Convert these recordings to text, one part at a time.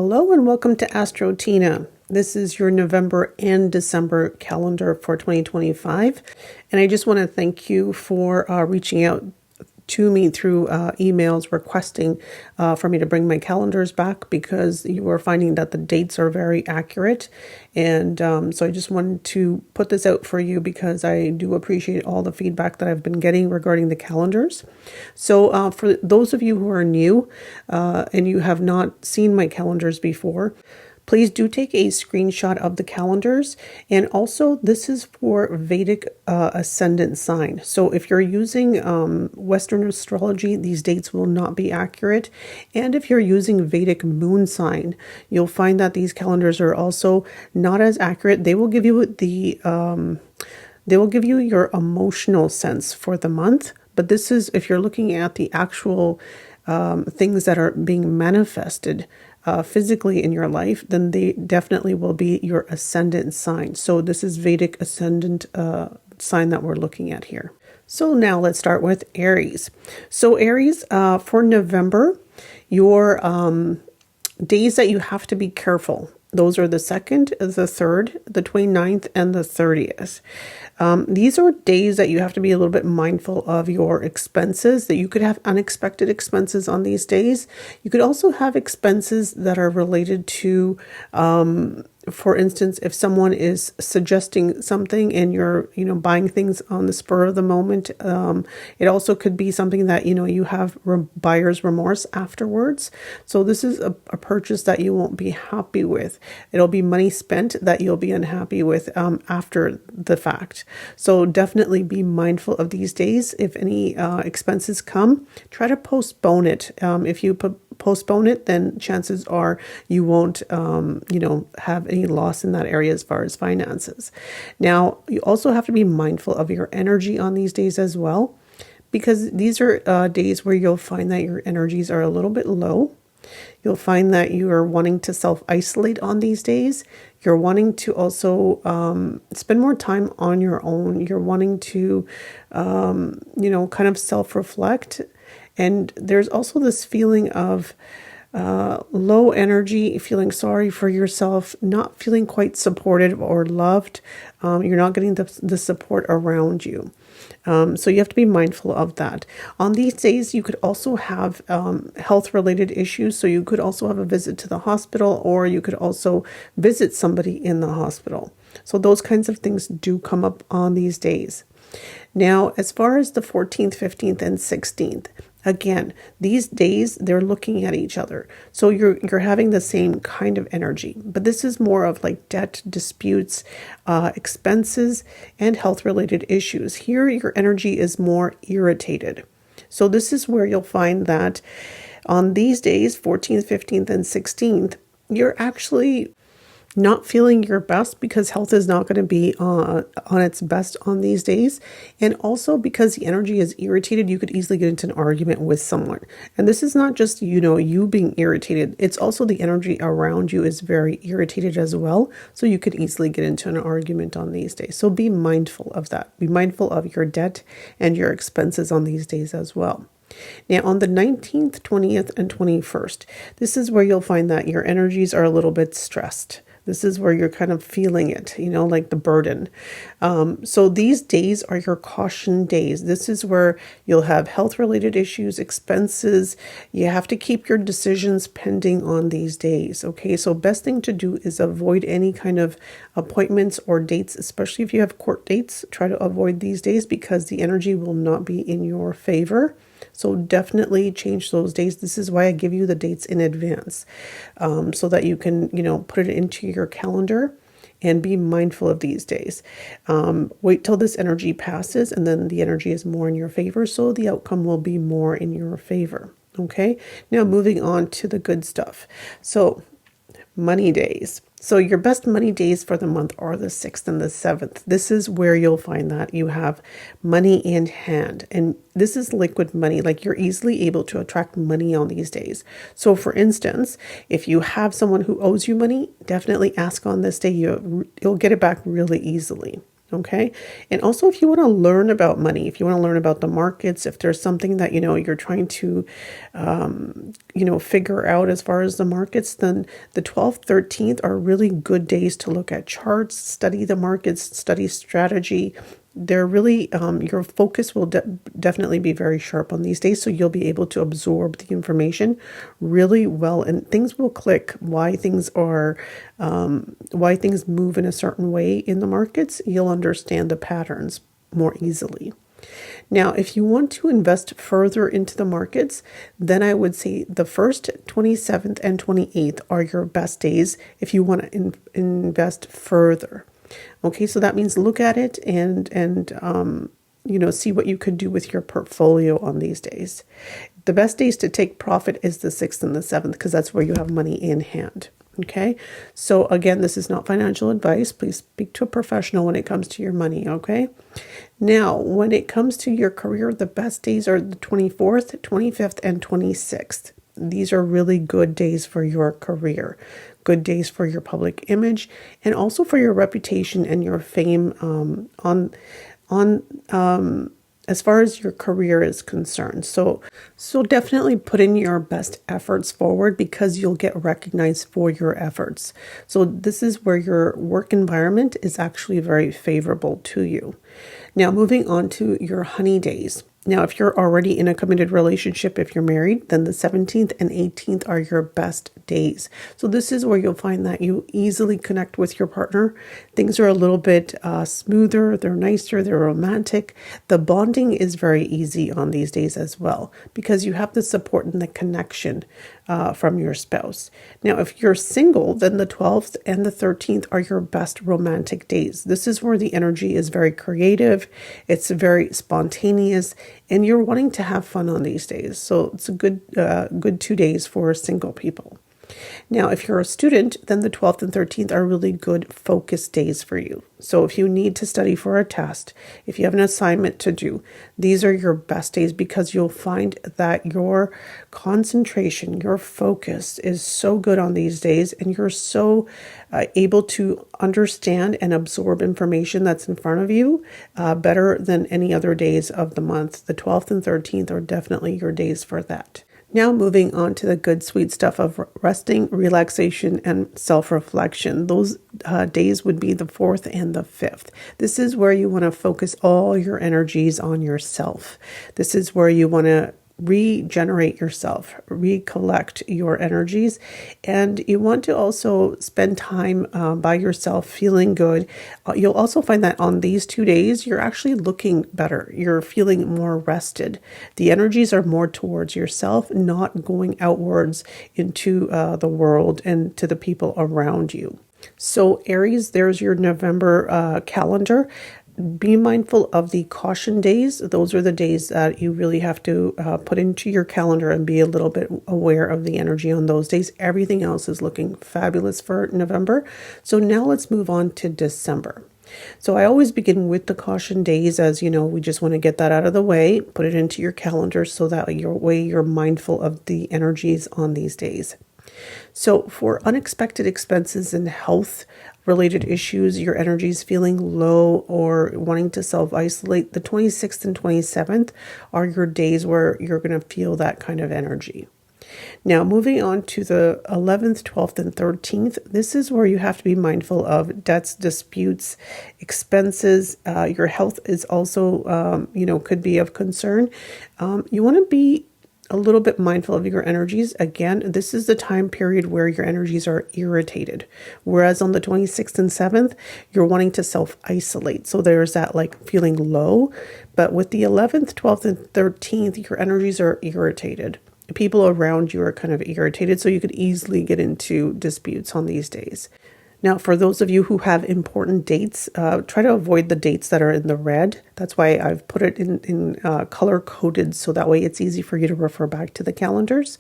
Hello and welcome to AstroTeena. This is your November and December calendar for 2025. And I just want to thank you for reaching out to me through emails requesting for me to bring my calendars back because you are finding that the dates are very accurate. And so I just wanted to put this out for you because I do appreciate all the feedback that I've been getting regarding the calendars. So for those of you who are new and you have not seen my calendars before, please do take a screenshot of the calendars. And also this is for Vedic ascendant sign. So if you're using Western astrology, these dates will not be accurate. And if you're using Vedic moon sign, you'll find that these calendars are also not as accurate. They will give you your emotional sense for the month. But this is if you're looking at the actual things that are being manifested physically in your life, then they definitely will be your ascendant sign. So this is Vedic ascendant sign that we're looking at here. So now let's start with Aries. So Aries, for November, your days that you have to be careful. Those are the 2nd, the 3rd, the 29th, and the 30th. These are days that you have to be a little bit mindful of your expenses, that you could have unexpected expenses on these days. You could also have expenses that are related to, for instance, if someone is suggesting something and you're, buying things on the spur of the moment, it also could be something that, you have buyer's remorse afterwards. So this is a purchase that you won't be happy with. It'll be money spent that you'll be unhappy with after the fact. So definitely be mindful of these days. If any expenses come, try to postpone it. If you postpone it, then chances are you won't, have any loss in that area as far as finances. Now, you also have to be mindful of your energy on these days as well, because these are days where you'll find that your energies are a little bit low. You'll find that you are wanting to self-isolate on these days. You're wanting to also spend more time on your own. You're wanting to, kind of self-reflect. And there's also this feeling of low energy, feeling sorry for yourself, not feeling quite supported or loved. You're not getting the support around you. So you have to be mindful of that. On these days, you could also have health-related issues. So you could also have a visit to the hospital, or you could also visit somebody in the hospital. So those kinds of things do come up on these days. Now, as far as the 14th, 15th, and 16th, again, these days, they're looking at each other. So you're having the same kind of energy, but this is more of like debt, disputes, expenses, and health-related issues. Here, your energy is more irritated. So this is where you'll find that on these days, 14th, 15th, and 16th, you're actually not feeling your best because health is not going to be on its best on these days. And also because the energy is irritated, you could easily get into an argument with someone. And this is not just, you being irritated. It's also the energy around you is very irritated as well. So you could easily get into an argument on these days. So be mindful of that. Be mindful of your debt and your expenses on these days as well. Now, on the 19th, 20th, and 21st, this is where you'll find that your energies are a little bit stressed. This is where you're kind of feeling it, like the burden. So these days are your caution days. This is where you'll have health-related issues, expenses. You have to keep your decisions pending on these days. Okay, so best thing to do is avoid any kind of appointments or dates, especially if you have court dates. Try to avoid these days because the energy will not be in your favor. So definitely change those days. This is why I give you the dates in advance, so that you can, put it into your calendar and be mindful of these days. Wait till this energy passes and then the energy is more in your favor. So the outcome will be more in your favor. Okay. Now moving on to the good stuff. So money days. So your best money days for the month are the 6th and the 7th. This is where you'll find that you have money in hand. And this is liquid money, like you're easily able to attract money on these days. So for instance, if you have someone who owes you money, definitely ask on this day. You'll get it back really easily. Okay. And also, if you want to learn about money, if you want to learn about the markets, if there's something that, you're trying to, figure out as far as the markets, then the 12th, 13th are really good days to look at charts, study the markets, study strategy. They're really, your focus will definitely be very sharp on these days. So you'll be able to absorb the information really well, and things will click why things are, why things move in a certain way in the markets. You'll understand the patterns more easily. Now, if you want to invest further into the markets, then I would say the 1st, 27th, and 28th are your best days if you want to invest further. Okay, so that means look at it and see what you could do with your portfolio on these days. The best days to take profit is the 6th and the 7th, because that's where you have money in hand. Okay, so again, this is not financial advice. Please speak to a professional when it comes to your money. Okay, now when it comes to your career, the best days are the 24th, 25th, and 26th. These are really good days for your career, good days for your public image, and also for your reputation and your fame as far as your career is concerned. So definitely put in your best efforts forward, because you'll get recognized for your efforts. So this is where your work environment is actually very favorable to you. Now, moving on to your honey days. Now, if you're already in a committed relationship, if you're married, then the 17th and 18th are your best days. So this is where you'll find that you easily connect with your partner. Things are a little bit smoother, they're nicer, they're romantic. The bonding is very easy on these days as well, because you have the support and the connection from your spouse. Now, if you're single, then the 12th and the 13th are your best romantic days. This is where the energy is very creative, it's very spontaneous, and you're wanting to have fun on these days. So it's a good 2 days for single people. Now, if you're a student, then the 12th and 13th are really good focus days for you. So if you need to study for a test, if you have an assignment to do, these are your best days, because you'll find that your concentration, your focus is so good on these days, and you're so able to understand and absorb information that's in front of you better than any other days of the month. The 12th and 13th are definitely your days for that. Now moving on to the good, sweet stuff of resting, relaxation, and self-reflection. Those days would be the 4th and the 5th. This is where you want to focus all your energies on yourself. This is where you want to regenerate yourself, recollect your energies, and you want to also spend time by yourself feeling good. You'll also find that on these 2 days, you're actually looking better. You're feeling more rested. The energies are more towards yourself, not going outwards into the world and to the people around you. So Aries, there's your November calendar. Be mindful of the caution days. Those are the days that you really have to put into your calendar and be a little bit aware of the energy on those days. Everything else is looking fabulous for November. So now let's move on to December. So I always begin with the caution days, as you know, we just want to get that out of the way, put it into your calendar so that you're mindful of the energies on these days. So for unexpected expenses and health related issues, your energy is feeling low or wanting to self-isolate, the 26th and 27th are your days where you're going to feel that kind of energy. Now, moving on to the 11th, 12th, and 13th, this is where you have to be mindful of debts, disputes, expenses. Your health is also, could be of concern. You want to be a little bit mindful of your energies. Again, this is the time period where your energies are irritated. Whereas on the 26th and 7th, you're wanting to self-isolate. So there's that like feeling low. But with the 11th, 12th, and 13th, your energies are irritated. People around you are kind of irritated. So you could easily get into disputes on these days. Now, for those of you who have important dates, try to avoid the dates that are in the red. That's why I've put it in color-coded, so that way it's easy for you to refer back to the calendars.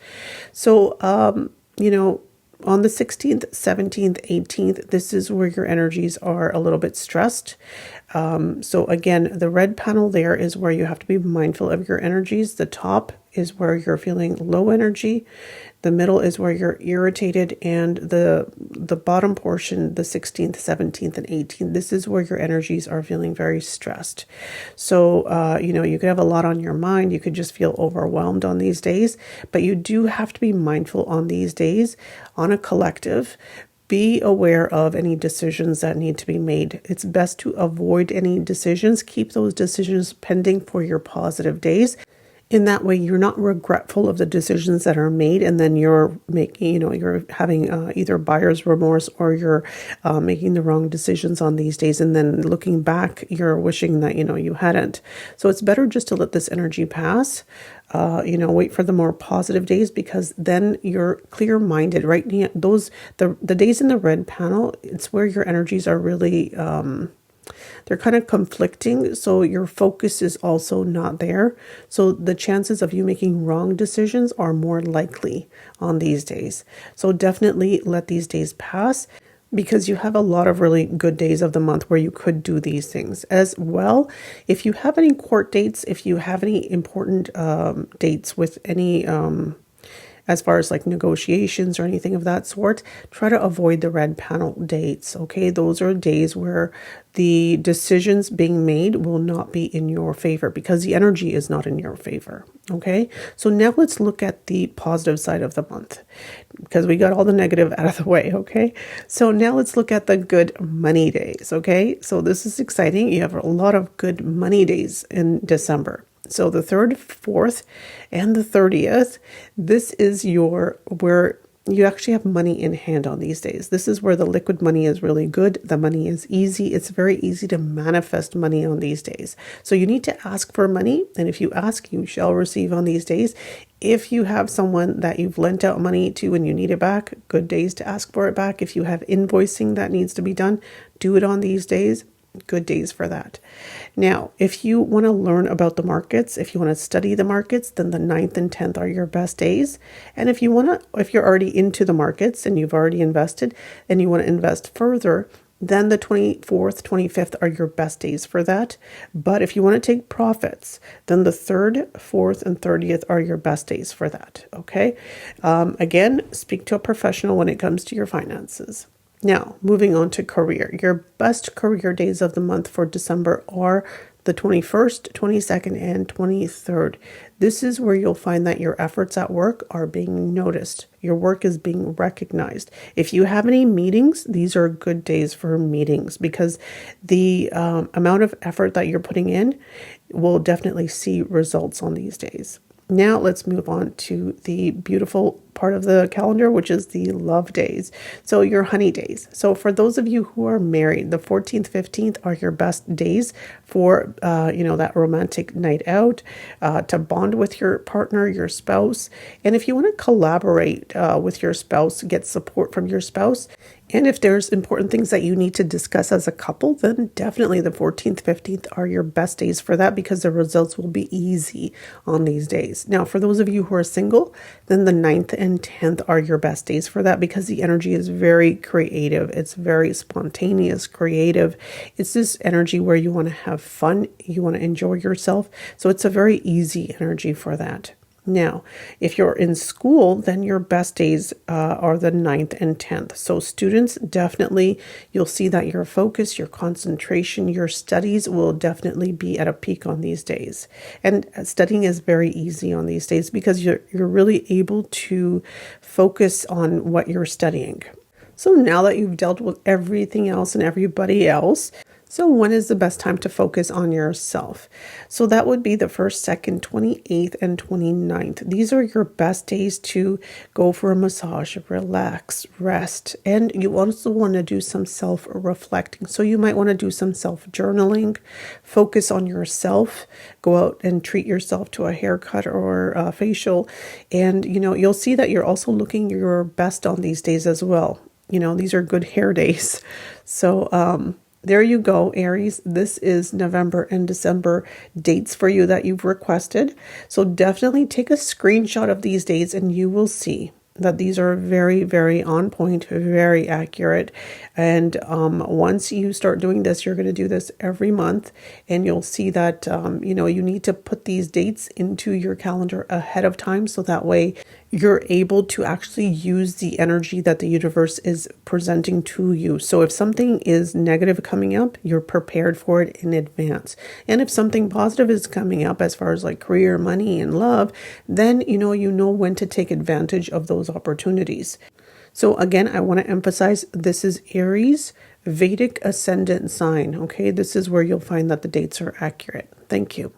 So, on the 16th, 17th, 18th, this is where your energies are a little bit stressed. So again, the red panel there is where you have to be mindful of your energies. The top is where you're feeling low energy. The middle is where you're irritated, and the bottom portion, the 16th, 17th, and 18th, this is where your energies are feeling very stressed. So, you could have a lot on your mind. You could just feel overwhelmed on these days, but you do have to be mindful on these days on a collective. Be aware of any decisions that need to be made. It's best to avoid any decisions. Keep those decisions pending for your positive days. In that way, you're not regretful of the decisions that are made, and then you're making, you're having either buyer's remorse, or you're making the wrong decisions on these days. And then looking back, you're wishing that, you hadn't. So it's better just to let this energy pass. Wait for the more positive days, because then you're clear-minded, right? The days in the red panel, it's where your energies are really, they're kind of conflicting, so your focus is also not there. So the chances of you making wrong decisions are more likely on these days. So definitely let these days pass, because you have a lot of really good days of the month where you could do these things as well. If you have any court dates, if you have any important dates with any as far as like negotiations or anything of that sort, try to avoid the red panel dates. Okay, those are days where the decisions being made will not be in your favor, because the energy is not in your favor. Okay, so now let's look at the positive side of the month, because we got all the negative out of the way. Okay, so now let's look at the good money days. Okay, so this is exciting. You have a lot of good money days in December. So the 3rd, 4th, and the 30th, this is where you actually have money in hand on these days. This is where the liquid money is really good. The money is easy. It's very easy to manifest money on these days. So you need to ask for money. And if you ask, you shall receive on these days. If you have someone that you've lent out money to and you need it back, good days to ask for it back. If you have invoicing that needs to be done, do it on these days. Good days for that. Now, if you want to learn about the markets, if you want to study the markets, then the 9th and 10th are your best days. And if you're already into the markets and you've already invested and you want to invest further, then the 24th, 25th are your best days for that. But if you want to take profits, then the 3rd, 4th, and 30th are your best days for that. Okay. Again, speak to a professional when it comes to your finances. Now, moving on to career. Your best career days of the month for December are the 21st, 22nd, and 23rd. This is where you'll find that your efforts at work are being noticed. Your work is being recognized. If you have any meetings, these are good days for meetings, because the amount of effort that you're putting in will definitely see results on these days. Now let's move on to the beautiful part of the calendar, which is the love days. So your honey days. So for those of you who are married, the 14th, 15th are your best days for, that romantic night out, to bond with your partner, your spouse. And if you want to collaborate with your spouse, get support from your spouse, and if there's important things that you need to discuss as a couple, then definitely the 14th, 15th are your best days for that, because the results will be easy on these days. Now, for those of you who are single, then the 9th and 10th are your best days for that, because the energy is very creative. It's very spontaneous, creative. It's this energy where you want to have fun. You want to enjoy yourself. So it's a very easy energy for that. Now, if you're in school, then your best days are the 9th and 10th. So students, definitely, you'll see that your focus, your concentration, your studies will definitely be at a peak on these days. And studying is very easy on these days, because you're really able to focus on what you're studying. So now that you've dealt with everything else and everybody else, so when is the best time to focus on yourself? So that would be the 1st, 2nd, 28th, and 29th. These are your best days to go for a massage, relax, rest. And you also want to do some self-reflecting. So you might want to do some self-journaling, focus on yourself, go out and treat yourself to a haircut or a facial. And, you'll see that you're also looking your best on these days as well. These are good hair days. So, there you go, Aries. This is November and December dates for you that you've requested. So definitely take a screenshot of these dates and you will see that these are very, very on point, very accurate. And once you start doing this, you're going to do this every month, and you'll see that, you need to put these dates into your calendar ahead of time, so that way you're able to actually use the energy that the universe is presenting to you. So if something is negative coming up, you're prepared for it in advance. And if something positive is coming up, as far as like career, money, and love, then you know when to take advantage of those opportunities. So again, I want to emphasize this is Aries Vedic ascendant sign. Okay, this is where you'll find that the dates are accurate. Thank you.